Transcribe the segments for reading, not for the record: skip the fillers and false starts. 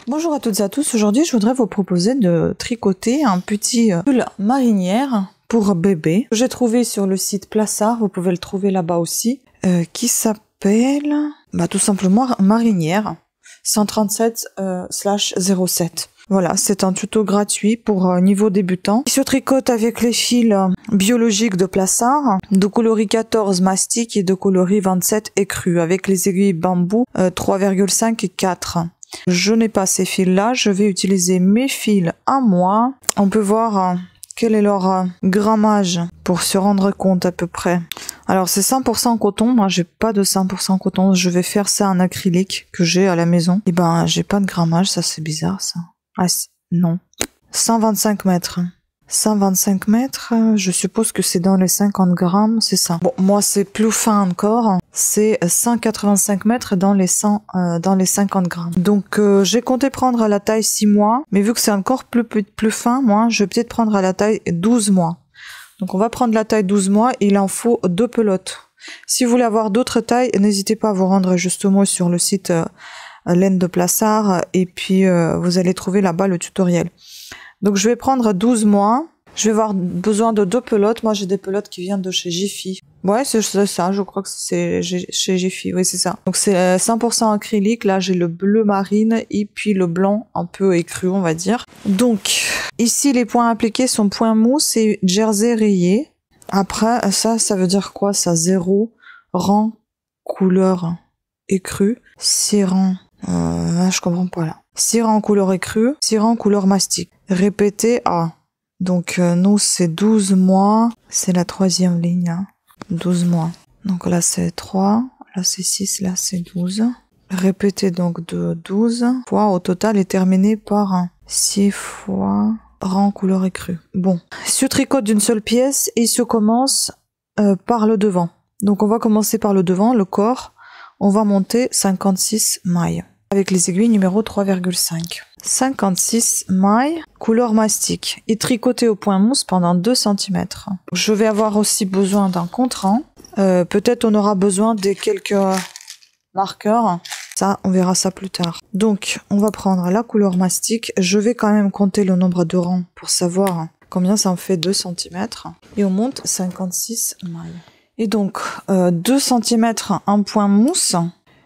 Bonjour à toutes et à tous, aujourd'hui je voudrais vous proposer de tricoter un petit pull marinière pour bébé que j'ai trouvé sur le site Plassard, vous pouvez le trouver là-bas aussi, qui s'appelle tout simplement marinière 137/07. Voilà, c'est un tuto gratuit pour niveau débutant. Il se tricote avec les fils biologiques de Plassard, de coloris 14 mastic et de coloris 27 écru, avec les aiguilles bambou 3,5 et 4. Je n'ai pas ces fils-là, je vais utiliser mes fils à moi. On peut voir quel est leur grammage pour se rendre compte à peu près. Alors c'est 100% coton, moi j'ai pas de 100% coton, je vais faire ça en acrylique que j'ai à la maison. Et ben j'ai pas de grammage, ça c'est bizarre ça. Ah non. 125 mètres. 125 mètres, je suppose que c'est dans les 50 grammes, c'est ça. Bon, moi c'est plus fin encore, c'est 185 mètres dans les 50 grammes. Donc j'ai compté prendre à la taille 6 mois, mais vu que c'est encore plus fin, moi je vais peut-être prendre à la taille 12 mois. Donc on va prendre la taille 12 mois, il en faut 2 pelotes. Si vous voulez avoir d'autres tailles, n'hésitez pas à vous rendre justement sur le site Laine de Plassard, et puis vous allez trouver là-bas le tutoriel. Donc je vais prendre 12 mois, je vais avoir besoin de 2 pelotes, moi j'ai des pelotes qui viennent de chez Jiffy. Ouais c'est ça, je crois que c'est chez Jiffy, oui c'est ça. Donc c'est 100% acrylique, là j'ai le bleu marine et puis le blanc un peu écru on va dire. Donc ici les points appliqués sont points mousse et jersey rayé. Après ça veut dire quoi ça? 0, rang, couleur écru, 6 rangs, je comprends pas là. 6 rangs couleur écru, 6 rangs couleur mastic. Répétez A. Donc nous c'est 12 mois, c'est la 3e ligne, hein. 12 mois. Donc là c'est 3, là c'est 6, là c'est 12. Répétez donc de 12 fois au total est terminé par 6 fois rang couleur écru. Bon, se tricote d'une seule pièce et se commence par le devant. Donc on va commencer par le devant, le corps. On va monter 56 mailles avec les aiguilles numéro 3,5. 56 mailles, couleur mastic et tricoter au point mousse pendant 2 cm. Je vais avoir aussi besoin d'un contre-rang. Peut-être on aura besoin de quelques marqueurs. Ça, on verra ça plus tard. Donc, on va prendre la couleur mastic. Je vais quand même compter le nombre de rangs pour savoir combien ça en fait 2 cm. Et on monte 56 mailles. Et donc, 2 cm en point mousse.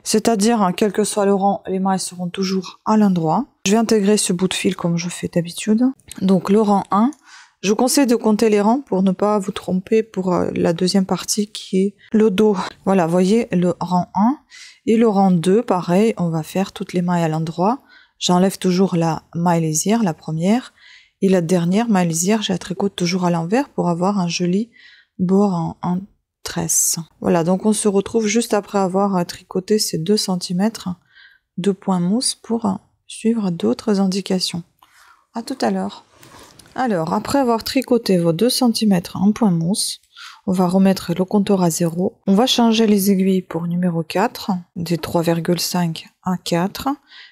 C'est-à-dire, quel que soit le rang, les mailles seront toujours à l'endroit. Je vais intégrer ce bout de fil comme je fais d'habitude. Donc le rang 1, je vous conseille de compter les rangs pour ne pas vous tromper pour la deuxième partie qui est le dos. Voilà, voyez le rang 1 et le rang 2, pareil, on va faire toutes les mailles à l'endroit. J'enlève toujours la maille lisière, la première, et la dernière maille lisière, je la tricote toujours à l'envers pour avoir un joli bord en tresse. Voilà, donc on se retrouve juste après avoir tricoté ces 2 cm de point mousse pour suivre d'autres indications. À tout à l'heure. Alors, après avoir tricoté vos 2 cm en point mousse, on va remettre le compteur à 0. On va changer les aiguilles pour numéro 4, des 3,5 à 4.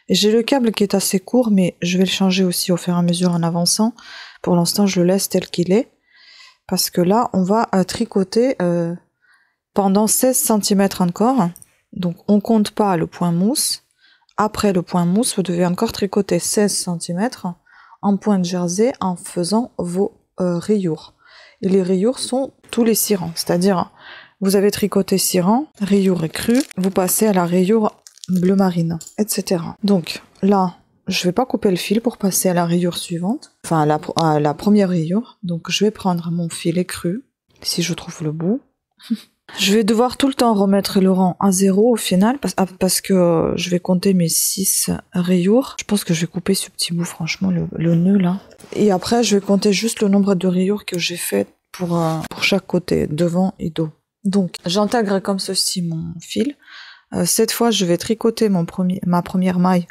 Et j'ai le câble qui est assez court, mais je vais le changer aussi au fur et à mesure en avançant. Pour l'instant, je le laisse tel qu'il est. Parce que là, on va tricoter pendant 16 cm encore. Donc, on ne compte pas le point mousse. Après le point mousse, vous devez encore tricoter 16 cm en point de jersey en faisant vos rayures. Et les rayures sont tous les 6 rangs. C'est-à-dire, vous avez tricoté 6 rangs, rayure écrue, vous passez à la rayure bleu marine, etc. Donc, là, je vais pas couper le fil pour passer à la rayure suivante, enfin à la première rayure. Donc je vais prendre mon fil écru, si je trouve le bout. Je vais devoir tout le temps remettre le rang à 0 au final, parce que je vais compter mes 6 rayures. Je pense que je vais couper ce petit bout, franchement, le nœud là. Et après, je vais compter juste le nombre de rayures que j'ai fait pour chaque côté, devant et dos. Donc, j'intègre comme ceci mon fil. Cette fois, je vais tricoter ma première maille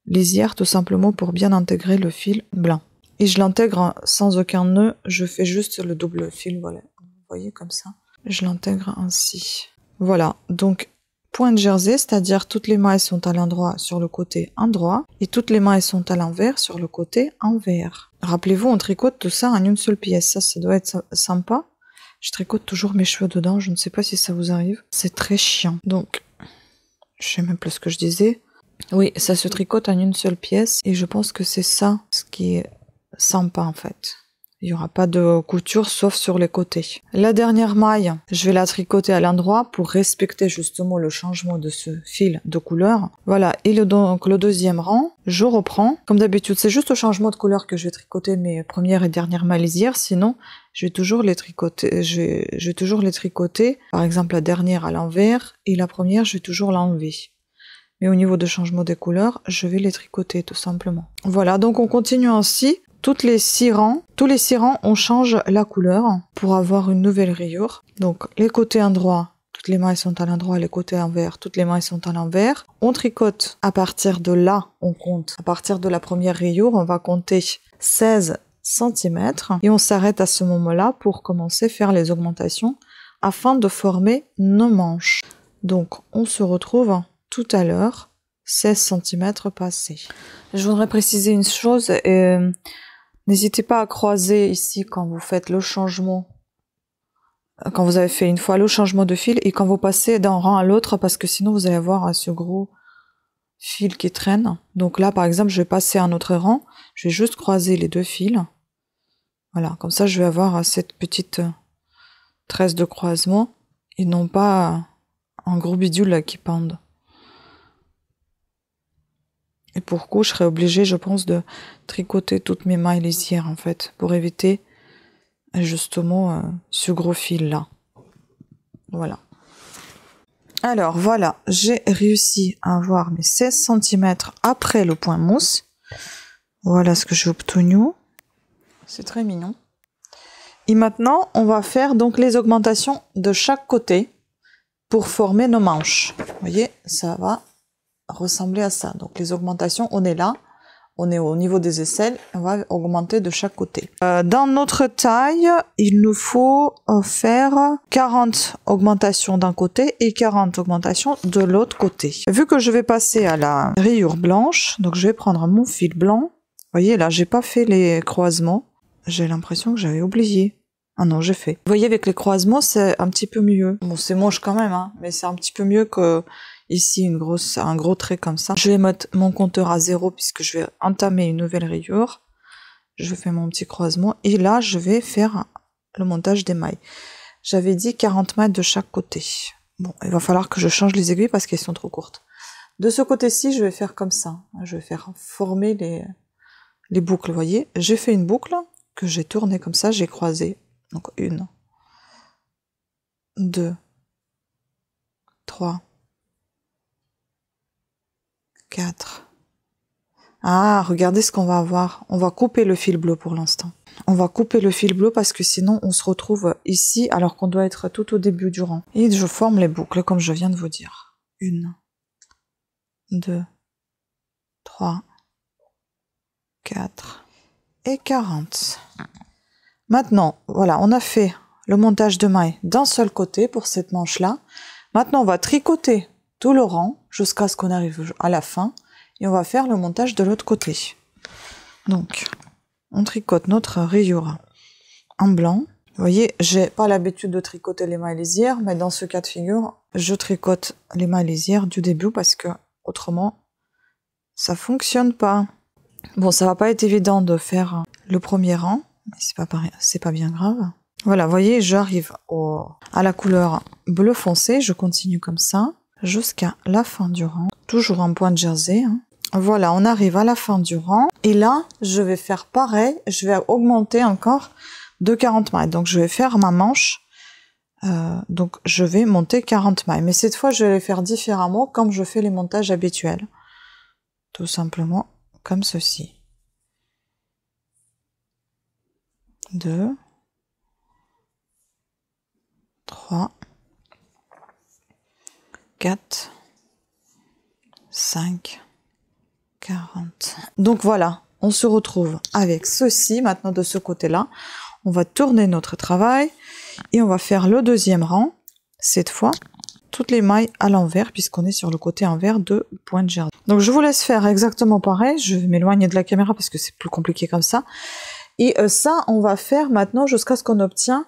lisière tout simplement pour bien intégrer le fil blanc. Et je l'intègre sans aucun nœud, je fais juste le double fil, voilà. Vous voyez comme ça. Je l'intègre ainsi. Voilà, donc point de jersey, c'est-à-dire toutes les mailles sont à l'endroit sur le côté endroit et toutes les mailles sont à l'envers sur le côté envers. Rappelez-vous, on tricote tout ça en une seule pièce, ça doit être sympa. Je tricote toujours mes cheveux dedans, je ne sais pas si ça vous arrive. C'est très chiant. Donc, je sais même plus ce que je disais. Oui, ça se tricote en une seule pièce et je pense que c'est ça ce qui est sympa en fait. Il n'y aura pas de couture sauf sur les côtés. La dernière maille, je vais la tricoter à l'endroit pour respecter justement le changement de ce fil de couleur. Voilà, et donc le deuxième rang, je reprends. Comme d'habitude, c'est juste au changement de couleur que je vais tricoter mes premières et dernières mailles lisières. Sinon, je vais toujours les tricoter. Je vais toujours les tricoter. Par exemple, la dernière à l'envers et la première, je vais toujours l'enlever. Mais au niveau de changement des couleurs, je vais les tricoter tout simplement. Voilà, donc on continue ainsi. Tous les 6 rangs, on change la couleur pour avoir une nouvelle rayure. Donc les côtés endroits, toutes les mailles sont à l'endroit, les côtés envers, toutes les mailles sont à l'envers. On tricote à partir de là, on compte. À partir de la première rayure, on va compter 16 cm et on s'arrête à ce moment-là pour commencer à faire les augmentations afin de former nos manches. Donc on se retrouve tout à l'heure, 16 cm passés. Je voudrais préciser une chose, n'hésitez pas à croiser ici quand vous faites le changement, quand vous avez fait une fois le changement de fil et quand vous passez d'un rang à l'autre parce que sinon vous allez avoir ce gros fil qui traîne. Donc là par exemple je vais passer à un autre rang, je vais juste croiser les 2 fils. Voilà, comme ça je vais avoir cette petite tresse de croisement et non pas un gros bidule là qui pende. Et pour coup, je serais obligée, je pense, de tricoter toutes mes mailles lisières, en fait, pour éviter justement ce gros fil-là. Voilà. Alors, voilà, j'ai réussi à avoir mes 16 cm après le point mousse. Voilà ce que j'ai obtenu. C'est très mignon. Et maintenant, on va faire donc les augmentations de chaque côté pour former nos manches. Vous voyez, ça va ressembler à ça. Donc les augmentations, on est là, on est au niveau des aisselles, on va augmenter de chaque côté. Dans notre taille, il nous faut faire 40 augmentations d'un côté et 40 augmentations de l'autre côté. Vu que je vais passer à la rayure blanche, donc je vais prendre mon fil blanc. Vous voyez là, j'ai pas fait les croisements. J'ai l'impression que j'avais oublié. Ah non, j'ai fait. Vous voyez, avec les croisements, c'est un petit peu mieux. Bon, c'est moche quand même, hein, mais c'est un petit peu mieux que ici un gros trait comme ça. Je vais mettre mon compteur à 0 puisque je vais entamer une nouvelle rayure. Je fais mon petit croisement et là, je vais faire le montage des mailles. J'avais dit 40 mètres de chaque côté. Bon, il va falloir que je change les aiguilles parce qu'elles sont trop courtes. De ce côté-ci, je vais faire comme ça. Je vais faire former les boucles, vous voyez. J'ai fait une boucle que j'ai tournée comme ça, j'ai croisé. Donc 1, 2, 3, 4. Ah, regardez ce qu'on va avoir. On va couper le fil bleu pour l'instant. On va couper le fil bleu parce que sinon on se retrouve ici alors qu'on doit être tout au début du rang. Et je forme les boucles comme je viens de vous dire. 1, 2, 3, 4 et 40. Maintenant, voilà, on a fait le montage de mailles d'un seul côté pour cette manche-là. Maintenant, on va tricoter tout le rang jusqu'à ce qu'on arrive à la fin et on va faire le montage de l'autre côté. Donc, on tricote notre rayure en blanc. Vous voyez, j'ai pas l'habitude de tricoter les mailles lisières, mais dans ce cas de figure, je tricote les mailles lisières du début parce que autrement, ça fonctionne pas. Bon, ça va pas être évident de faire le premier rang. C'est pas bien grave. Voilà, vous voyez, j'arrive à la couleur bleu foncé, je continue comme ça jusqu'à la fin du rang, toujours en point de jersey. Hein. Voilà, on arrive à la fin du rang et là, je vais faire pareil, je vais augmenter encore de 40 mailles. Donc, je vais faire ma manche, donc je vais monter 40 mailles. Mais cette fois, je vais les faire différemment comme je fais les montages habituels. Tout simplement comme ceci. 2, 3, 4, 5, 40. Donc voilà, on se retrouve avec ceci maintenant de ce côté-là. On va tourner notre travail et on va faire le deuxième rang. Cette fois, toutes les mailles à l'envers puisqu'on est sur le côté envers de point de jersey. Donc je vous laisse faire exactement pareil. Je vais m'éloigner de la caméra parce que c'est plus compliqué comme ça. Et ça, on va faire maintenant jusqu'à ce qu'on obtient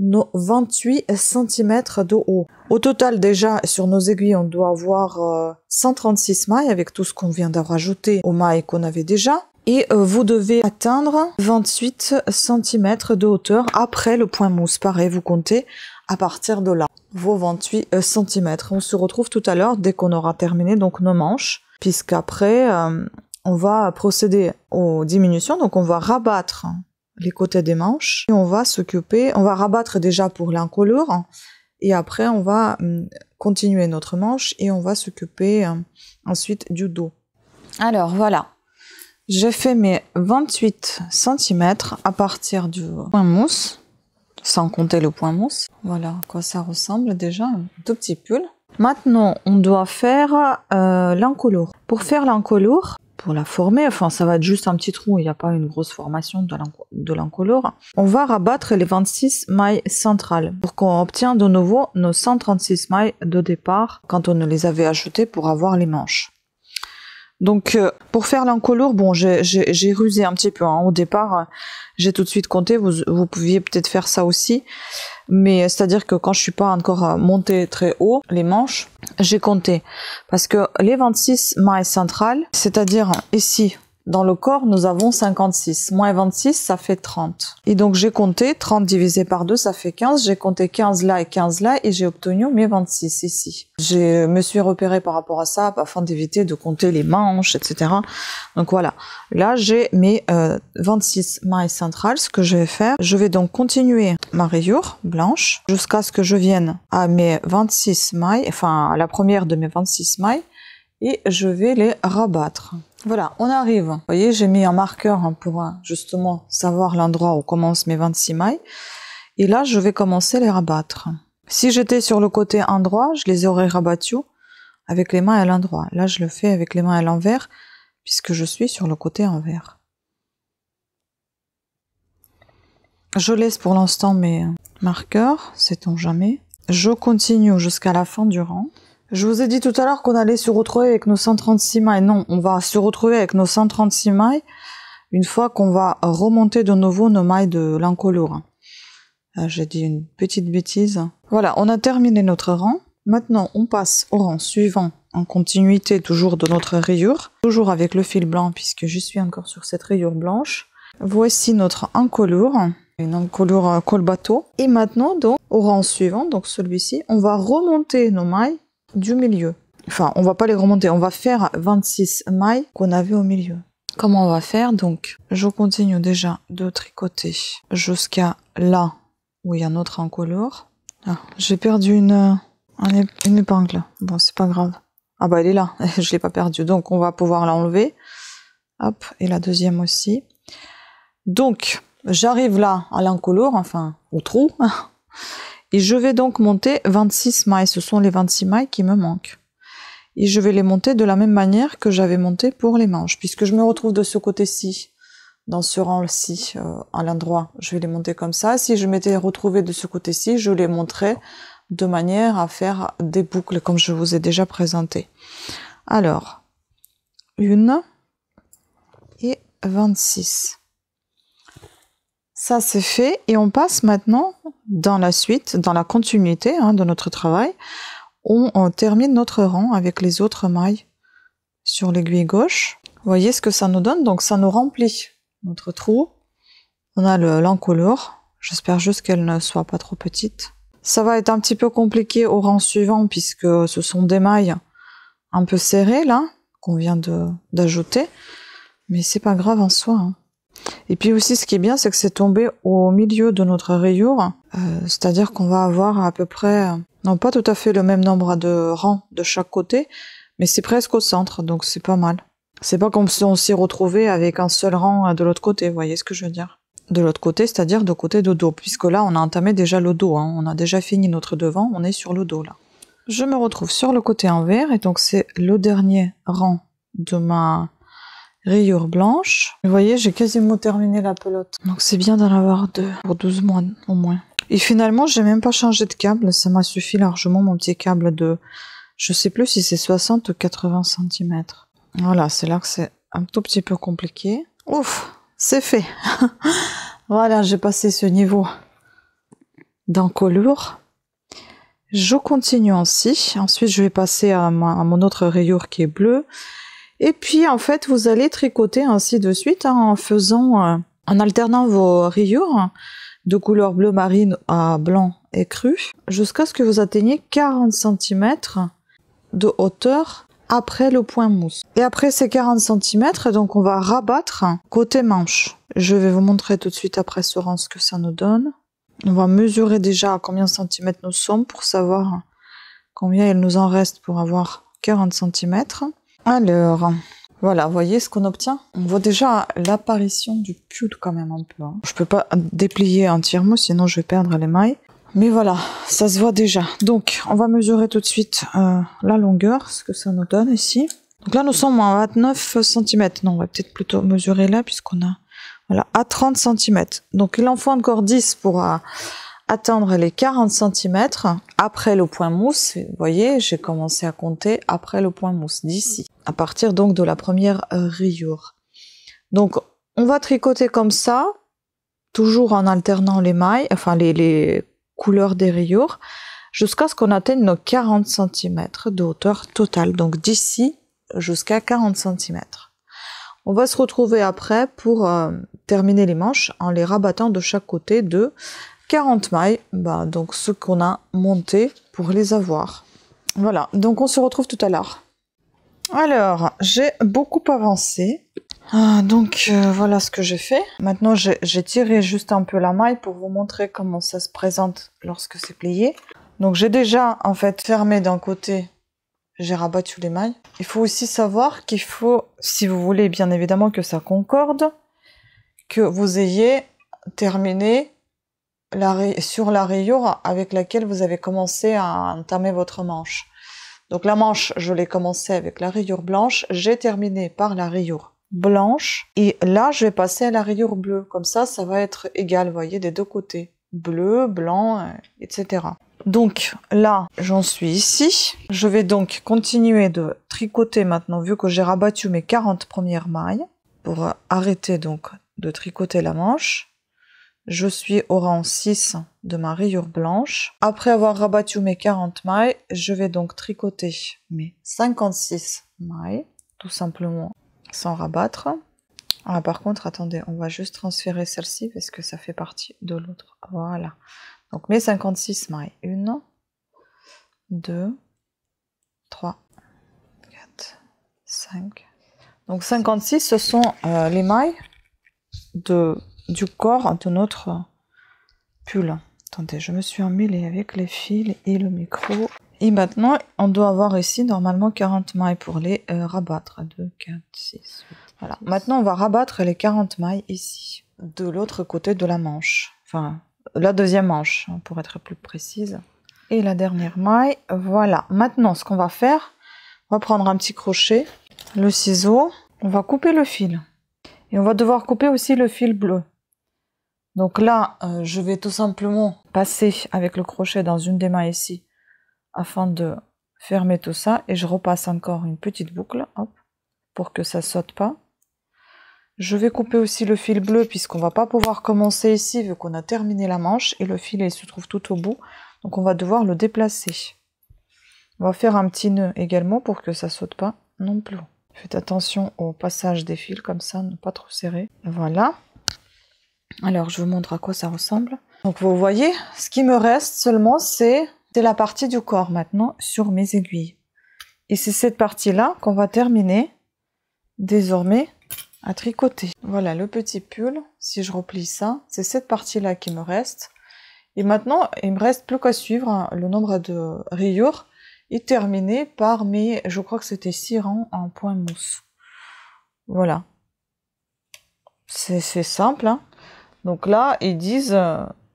nos 28 cm de haut. Au total, déjà, sur nos aiguilles, on doit avoir 136 mailles avec tout ce qu'on vient de rajouter aux mailles qu'on avait déjà. Et vous devez atteindre 28 cm de hauteur après le point mousse. Pareil, vous comptez à partir de là, vos 28 cm. On se retrouve tout à l'heure dès qu'on aura terminé donc nos manches, puisqu'après, on va procéder aux diminutions. Donc on va rabattre les côtés des manches et on va s'occuper, on va rabattre déjà pour l'encolure et après on va continuer notre manche et on va s'occuper ensuite du dos. Alors voilà, j'ai fait mes 28 cm à partir du point mousse, sans compter le point mousse. Voilà à quoi ça ressemble déjà, un tout petit pull. Maintenant on doit faire l'encolure. Pour faire l'encolure, pour la former, enfin ça va être juste un petit trou, il n'y a pas une grosse formation de l'encolure. On va rabattre les 26 mailles centrales pour qu'on obtienne de nouveau nos 136 mailles de départ quand on les avait ajoutées pour avoir les manches. Donc pour faire l'encolure, bon j'ai rusé un petit peu, hein. Au départ j'ai tout de suite compté, vous pouviez peut-être faire ça aussi, mais c'est-à-dire que quand je suis pas encore montée très haut les manches, j'ai compté parce que les 26 mailles centrales, c'est-à-dire ici dans le corps nous avons 56, moins 26 ça fait 30 et donc j'ai compté 30 divisé par 2 ça fait 15, j'ai compté 15 là et 15 là et j'ai obtenu mes 26 ici. Je me suis repérée par rapport à ça afin d'éviter de compter les manches, etc. Donc voilà, là j'ai mes 26 mailles centrales. Ce que je vais faire, je vais donc continuer ma rayure blanche jusqu'à ce que je vienne à mes 26 mailles, enfin à la première de mes 26 mailles et je vais les rabattre. Voilà, on arrive. Vous voyez, j'ai mis un marqueur pour justement savoir l'endroit où commencent mes 26 mailles. Et là, je vais commencer à les rabattre. Si j'étais sur le côté endroit, je les aurais rabattus avec les mains à l'endroit. Là, je le fais avec les mains à l'envers, puisque je suis sur le côté envers. Je laisse pour l'instant mes marqueurs, sait-on jamais. Je continue jusqu'à la fin du rang. Je vous ai dit tout à l'heure qu'on allait se retrouver avec nos 136 mailles. Non, on va se retrouver avec nos 136 mailles une fois qu'on va remonter de nouveau nos mailles de l'encolure. J'ai dit une petite bêtise. Voilà, on a terminé notre rang. Maintenant, on passe au rang suivant en continuité toujours de notre rayure. Toujours avec le fil blanc puisque je suis encore sur cette rayure blanche. Voici notre encolure. Une encolure col bateau. Et maintenant, donc, au rang suivant, donc celui-ci, on va remonter nos mailles du milieu. Enfin, on va pas les remonter, on va faire 26 mailles qu'on avait au milieu. Comment on va faire? Donc, je continue déjà de tricoter jusqu'à là où il y a notre encolure. Ah, j'ai perdu une épingle. Bon, c'est pas grave. Ah bah elle est là, je l'ai pas perdue. Donc, on va pouvoir l'enlever. Hop, et la deuxième aussi. Donc, j'arrive là à l'encolure, enfin, au trou. Et je vais donc monter 26 mailles, ce sont les 26 mailles qui me manquent. Et je vais les monter de la même manière que j'avais monté pour les manches, puisque je me retrouve de ce côté-ci, dans ce rang-ci, à l'endroit. Je vais les monter comme ça. Si je m'étais retrouvée de ce côté-ci, je les monterais de manière à faire des boucles, comme je vous ai déjà présenté. Alors, 1 et 26. Ça c'est fait et on passe maintenant dans la suite, dans la continuité de notre travail. On termine notre rang avec les autres mailles sur l'aiguille gauche. Vous voyez ce que ça nous donne? Donc ça nous remplit notre trou. On a l'encolure. J'espère juste qu'elle ne soit pas trop petite. Ça va être un petit peu compliqué au rang suivant puisque ce sont des mailles un peu serrées là qu'on vient d'ajouter. Mais c'est pas grave en soi. Et puis aussi ce qui est bien c'est que c'est tombé au milieu de notre rayure, c'est-à-dire qu'on va avoir à peu près, non pas tout à fait le même nombre de rangs de chaque côté, mais c'est presque au centre, donc c'est pas mal. C'est pas comme si on s'y retrouvait avec un seul rang de l'autre côté, vous voyez ce que je veux dire? De l'autre côté, c'est-à-dire de côté de dos, puisque là on a entamé déjà le dos, on a déjà fini notre devant, on est sur le dos là. Je me retrouve sur le côté envers, et donc c'est le dernier rang de ma rayure blanche. Vous voyez, j'ai quasiment terminé la pelote. Donc c'est bien d'en avoir 2 pour 12 mois au moins. Et finalement, j'ai même pas changé de câble. Ça m'a suffi largement mon petit câble de... Je sais plus si c'est 60 ou 80 cm. Voilà, c'est là que c'est un tout petit peu compliqué. Ouf, c'est fait. Voilà, j'ai passé ce niveau d'encolure. Je continue ainsi. Ensuite, je vais passer à mon autre rayure qui est bleue. Et puis, en fait, vous allez tricoter ainsi de suite hein, en alternant vos rayures de couleur bleu marine à blanc écru jusqu'à ce que vous atteigniez 40 cm de hauteur après le point mousse. Et après ces 40 cm, donc on va rabattre côté manche. Je vais vous montrer tout de suite après ce rang ce que ça nous donne. On va mesurer déjà à combien de centimètres nous sommes pour savoir combien il nous en reste pour avoir 40 cm. Alors, voilà, vous voyez ce qu'on obtient? On voit déjà l'apparition du pull quand même un peu. Hein. Je peux pas déplier entièrement, sinon je vais perdre les mailles. Mais voilà, ça se voit déjà. Donc, on va mesurer tout de suite la longueur, ce que ça nous donne ici. Donc là, nous sommes à 29 cm. Non, on va peut-être plutôt mesurer là, puisqu'on a... Voilà, à 30 cm. Donc, il en faut encore 10 pour atteindre les 40 cm après le point mousse. Vous voyez, j'ai commencé à compter après le point mousse, d'ici. À partir donc de la première rayure. Donc, on va tricoter comme ça, toujours en alternant les mailles, enfin les couleurs des rayures, jusqu'à ce qu'on atteigne nos 40 cm de hauteur totale. Donc d'ici jusqu'à 40 cm. On va se retrouver après pour terminer les manches en les rabattant de chaque côté de 40 mailles, donc ce qu'on a monté pour les avoir. Voilà, donc on se retrouve tout à l'heure. Alors, j'ai beaucoup avancé. Voilà ce que j'ai fait. Maintenant, j'ai tiré juste un peu la maille pour vous montrer comment ça se présente lorsque c'est plié. Donc, j'ai déjà, en fait, fermé d'un côté, j'ai rabattu les mailles. Il faut aussi savoir qu'il faut, si vous voulez bien évidemment que ça concorde, que vous ayez terminé sur la rayure avec laquelle vous avez commencé à entamer votre manche. Donc, la manche, je l'ai commencé avec la rayure blanche, j'ai terminé par la rayure blanche et là je vais passer à la rayure bleue, comme ça va être égal, vous voyez, des deux côtés, bleu, blanc, etc. Donc là j'en suis ici, je vais donc continuer de tricoter maintenant vu que j'ai rabattu mes 40 premières mailles pour arrêter donc de tricoter la manche. Je suis au rang 6 de ma rayure blanche. Après avoir rabattu mes 40 mailles, je vais donc tricoter mes 56 mailles, tout simplement sans rabattre. Ah, par contre, attendez, on va juste transférer celle-ci parce que ça fait partie de l'autre. Voilà. Donc mes 56 mailles. 1, 2, 3, 4, 5. Donc 56, ce sont les mailles du corps de notre pull. Attendez, je me suis emmêlée avec les fils et le micro. Et maintenant, on doit avoir ici normalement 40 mailles pour les rabattre. 2, 4, 6, 8. Voilà. Maintenant, on va rabattre les 40 mailles ici, de l'autre côté de la manche. Enfin, la deuxième manche, pour être plus précise. Et la dernière maille, voilà. Maintenant, ce qu'on va faire, on va prendre un petit crochet, le ciseau, on va couper le fil. Et on va devoir couper aussi le fil bleu. Donc là, je vais tout simplement passer avec le crochet dans une des mailles ici, afin de fermer tout ça. Et je repasse encore une petite boucle, hop, pour que ça saute pas. Je vais couper aussi le fil bleu, puisqu'on va pas pouvoir commencer ici, vu qu'on a terminé la manche. Et le fil, il se trouve tout au bout. Donc on va devoir le déplacer. On va faire un petit nœud également, pour que ça saute pas non plus. Faites attention au passage des fils, comme ça, ne pas trop serrer. Voilà. Alors, je vous montre à quoi ça ressemble. Donc, vous voyez, ce qui me reste seulement, c'est la partie du corps maintenant sur mes aiguilles. Et c'est cette partie-là qu'on va terminer désormais à tricoter. Voilà le petit pull. Si je replie ça, c'est cette partie-là qui me reste. Et maintenant, il me reste plus qu'à suivre le nombre de rayures et terminer par mes, je crois que c'était 6 rangs en point mousse. Voilà. C'est simple, hein. Donc là, ils disent,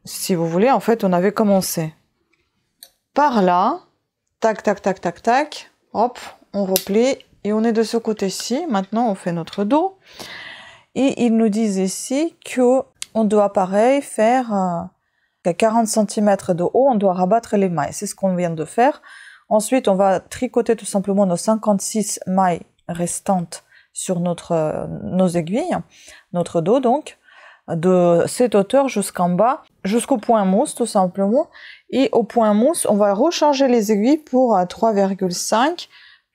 si vous voulez, en fait, on avait commencé par là, tac, tac, tac, tac, tac, hop, on replie, et on est de ce côté-ci. Maintenant, on fait notre dos. Et ils nous disent ici qu'on doit, pareil, faire à 40 cm de haut, on doit rabattre les mailles. C'est ce qu'on vient de faire. Ensuite, on va tricoter tout simplement nos 56 mailles restantes sur nos aiguilles, notre dos donc. de cette hauteur jusqu'en bas, jusqu'au point mousse tout simplement. Et au point mousse, on va recharger les aiguilles pour 3,5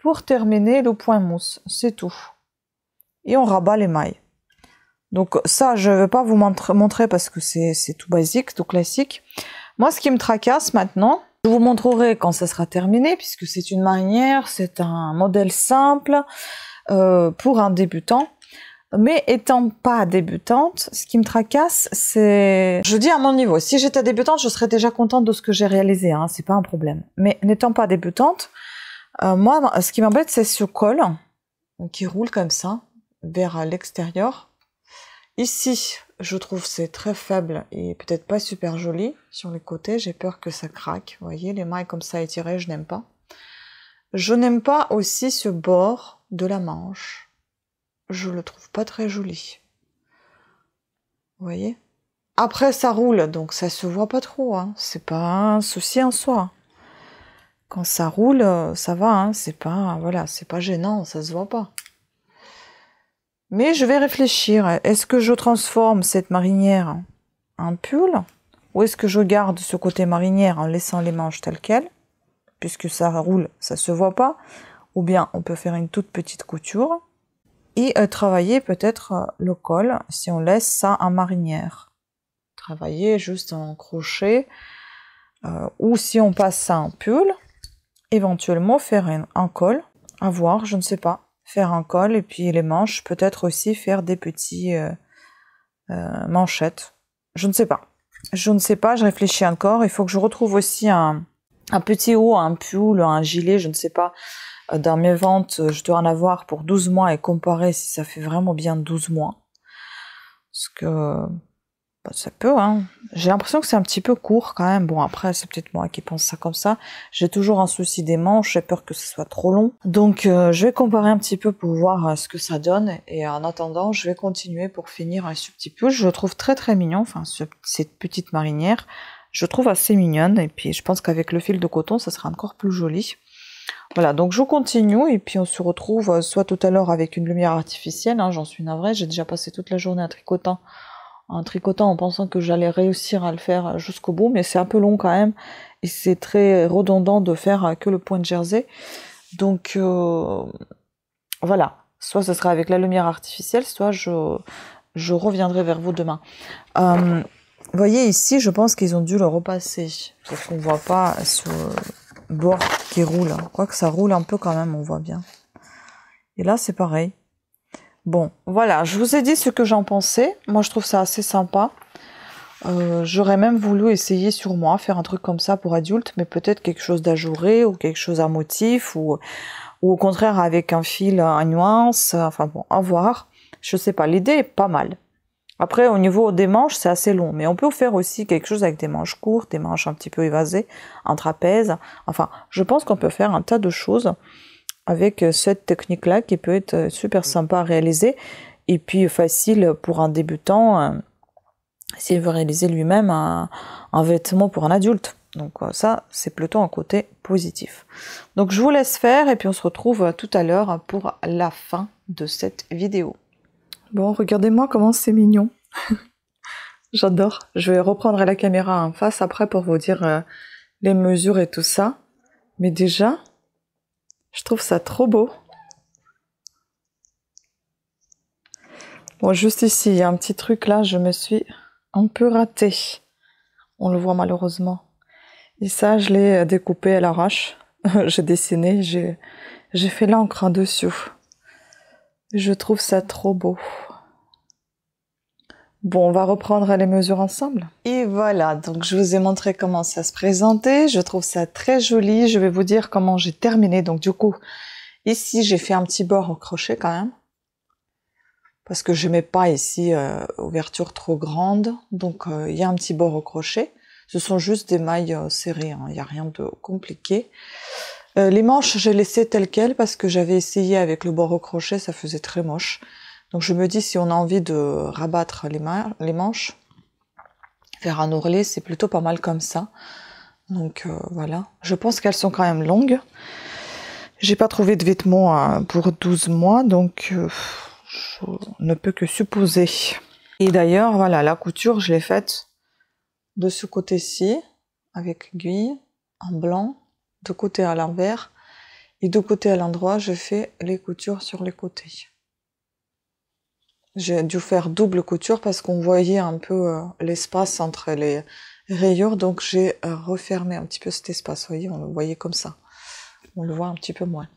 pour terminer le point mousse, c'est tout. Et on rabat les mailles. Donc ça, je ne vais pas vous montrer parce que c'est tout basique, tout classique. Moi, ce qui me tracasse maintenant, je vous montrerai quand ça sera terminé, puisque c'est une marinière, c'est un modèle simple pour un débutant. Mais étant pas débutante, ce qui me tracasse, c'est... Je dis à mon niveau, si j'étais débutante, je serais déjà contente de ce que j'ai réalisé, hein, c'est pas un problème. Mais n'étant pas débutante, moi, ce qui m'embête, c'est ce col qui roule comme ça, vers l'extérieur. Ici, je trouve c'est très faible et peut-être pas super joli. Sur les côtés, j'ai peur que ça craque. Vous voyez, les mailles comme ça étirées, je n'aime pas. Je n'aime pas aussi ce bord de la manche. Je le trouve pas très joli. Vous voyez? Après, ça roule, donc ça se voit pas trop. Hein. C'est pas un souci en soi. Quand ça roule, ça va. Hein. C'est pas, voilà, c'est pas gênant, ça se voit pas. Mais je vais réfléchir. Est-ce que je transforme cette marinière en pull? Ou est-ce que je garde ce côté marinière en laissant les manches telles quelles? Puisque ça roule, ça se voit pas. Ou bien on peut faire une toute petite couture. Et travailler peut-être le col si on laisse ça en marinière. Travailler juste en crochet. Ou si on passe ça en pull. Éventuellement faire un col. À voir, je ne sais pas. Faire un col et puis les manches, peut-être aussi faire des petits manchettes. Je ne sais pas. Je ne sais pas, je réfléchis encore. Il faut que je retrouve aussi un petit haut, un pull, un gilet, je ne sais pas. Dans mes ventes, je dois en avoir pour 12 mois et comparer si ça fait vraiment bien 12 mois. Parce que bah, ça peut, hein. J'ai l'impression que c'est un petit peu court quand même. Bon, après, c'est peut-être moi qui pense ça comme ça. J'ai toujours un souci des manches, j'ai peur que ce soit trop long. Donc, je vais comparer un petit peu pour voir ce que ça donne. Et en attendant, je vais continuer pour finir ce petit pull. Je le trouve très très mignon, enfin, cette petite marinière. Je trouve assez mignonne. Et puis, je pense qu'avec le fil de coton, ça sera encore plus joli. Voilà, donc je continue et puis on se retrouve soit tout à l'heure avec une lumière artificielle, hein, j'en suis navrée, j'ai déjà passé toute la journée en tricotant en pensant que j'allais réussir à le faire jusqu'au bout, mais c'est un peu long quand même, et c'est très redondant de faire que le point de jersey. Donc voilà, soit ce sera avec la lumière artificielle, soit je reviendrai vers vous demain. Vous voyez ici, je pense qu'ils ont dû le repasser, parce qu'on voit pas sur le bord qui roule. Quoique ça roule un peu quand même, on voit bien. Et là, c'est pareil. Bon, voilà, je vous ai dit ce que j'en pensais. Moi, je trouve ça assez sympa. J'aurais même voulu essayer sur moi, faire un truc comme ça pour adultes, mais peut-être quelque chose d'ajouré ou quelque chose à motif, ou au contraire avec un fil à nuance. Enfin bon, à voir. Je sais pas, l'idée est pas mal. Après, au niveau des manches, c'est assez long, mais on peut faire aussi quelque chose avec des manches courtes, des manches un petit peu évasées, un trapèze. Enfin, je pense qu'on peut faire un tas de choses avec cette technique-là qui peut être super sympa à réaliser et puis facile pour un débutant s'il veut réaliser lui-même un vêtement pour un adulte. Donc ça, c'est plutôt un côté positif. Donc je vous laisse faire et puis on se retrouve tout à l'heure pour la fin de cette vidéo. Bon, regardez-moi comment c'est mignon. J'adore. Je vais reprendre la caméra en face après pour vous dire les mesures et tout ça. Mais déjà, je trouve ça trop beau. Bon, juste ici, il y a un petit truc là, je me suis un peu ratée. On le voit malheureusement. Et ça, je l'ai découpé à l'arrache. J'ai dessiné, j'ai fait l'encre en dessous. Je trouve ça trop beau. Bon, on va reprendre les mesures ensemble. Et voilà, donc je vous ai montré comment ça se présentait. Je trouve ça très joli. Je vais vous dire comment j'ai terminé. Donc du coup, ici, j'ai fait un petit bord au crochet quand même. Parce que je n'aimais pas ici ouverture trop grande. Donc il y a un petit bord au crochet. Ce sont juste des mailles serrées, hein. Il n'y a rien de compliqué. Les manches, j'ai laissé telles quelles parce que j'avais essayé avec le bord au crochet, ça faisait très moche. Donc je me dis, si on a envie de rabattre les manches, faire un ourlet, c'est plutôt pas mal comme ça. Donc voilà. Je pense qu'elles sont quand même longues. J'ai pas trouvé de vêtements pour 12 mois, donc je ne peux que supposer. Et d'ailleurs, voilà, la couture, je l'ai faite de ce côté-ci, avec aiguille, en blanc, de côté à l'envers, et de côté à l'endroit, je fais les coutures sur les côtés. J'ai dû faire double couture parce qu'on voyait un peu l'espace entre les rayures, donc j'ai refermé un petit peu cet espace, vous voyez, on le voyait comme ça. On le voit un petit peu moins.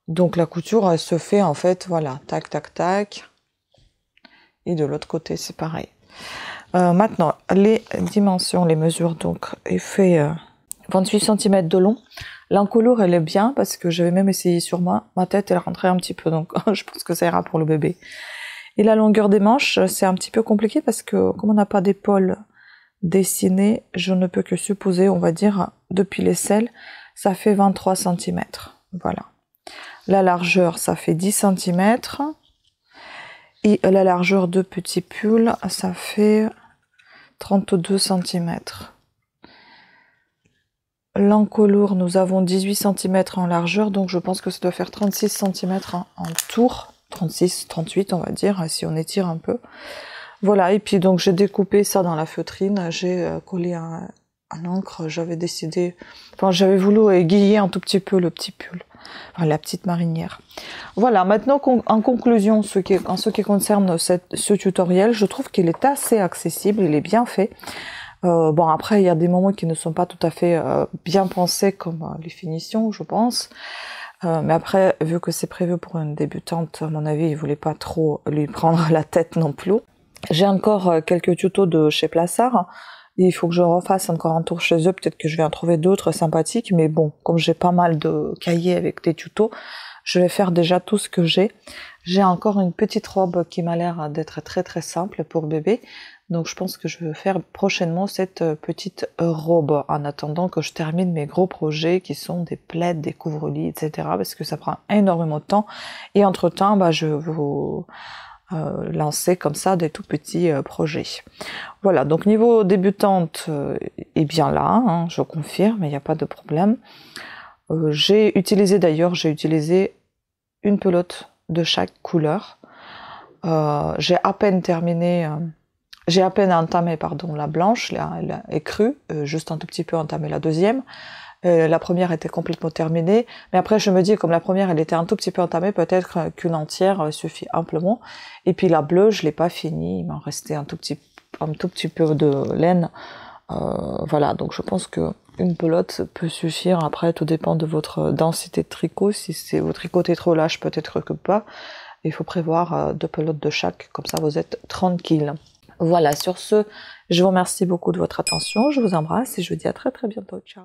Donc la couture, elle se fait en fait, voilà, tac, tac, tac. Et de l'autre côté, c'est pareil. Maintenant, les dimensions, les mesures, donc, il fait 28 cm de long. L'encolure, elle est bien parce que j'avais même essayé sur moi. Ma tête, elle rentrait un petit peu, donc je pense que ça ira pour le bébé. Et la longueur des manches, c'est un petit peu compliqué parce que comme on n'a pas d'épaule dessinée, je ne peux que supposer, on va dire, depuis l'aisselle, ça fait 23 cm. Voilà. La largeur, ça fait 10 cm. Et la largeur de petit pull, ça fait 32 cm. L'encolure, nous avons 18 cm en largeur, donc je pense que ça doit faire 36 cm en tour. 36, 38 on va dire, si on étire un peu. Voilà, et puis donc j'ai découpé ça dans la feutrine, j'ai collé un encre, j'avais décidé, enfin j'avais voulu aiguiller un tout petit peu le petit pull, enfin, la petite marinière. Voilà, maintenant en conclusion, en ce qui concerne ce tutoriel, je trouve qu'il est assez accessible, il est bien fait. Bon, après, il y a des moments qui ne sont pas tout à fait bien pensés, comme les finitions, je pense. Mais après, vu que c'est prévu pour une débutante, à mon avis, il voulait pas trop lui prendre la tête non plus. J'ai encore quelques tutos de chez Plassard. Il faut que je refasse encore un tour chez eux. Peut-être que je vais en trouver d'autres sympathiques. Mais bon, comme j'ai pas mal de cahiers avec des tutos, je vais faire déjà tout ce que j'ai. J'ai encore une petite robe qui m'a l'air d'être très très simple pour bébé. Donc je pense que je vais faire prochainement cette petite robe en attendant que je termine mes gros projets qui sont des plaids, des couvre-lits, etc. Parce que ça prend énormément de temps. Et entre-temps, bah, je vais vous lancer comme ça des tout petits projets. Voilà, donc niveau débutante est bien là, hein, je confirme, il n'y a pas de problème. J'ai utilisé une pelote de chaque couleur. J'ai à peine terminé... J'ai à peine entamé, pardon, la blanche, elle est crue, juste un tout petit peu entamé la deuxième. La première était complètement terminée, mais après je me dis, comme la première elle était un tout petit peu entamée, peut-être qu'une entière suffit amplement. Et puis la bleue, je l'ai pas finie, il m'en restait un tout petit peu de laine. Voilà, donc je pense que une pelote peut suffire. Après, tout dépend de votre densité de tricot. Si vous tricotez trop lâche, peut-être que pas. Il faut prévoir 2 pelotes de chaque, comme ça vous êtes tranquille. Voilà, sur ce, je vous remercie beaucoup de votre attention, je vous embrasse et je vous dis à très très bientôt. Ciao.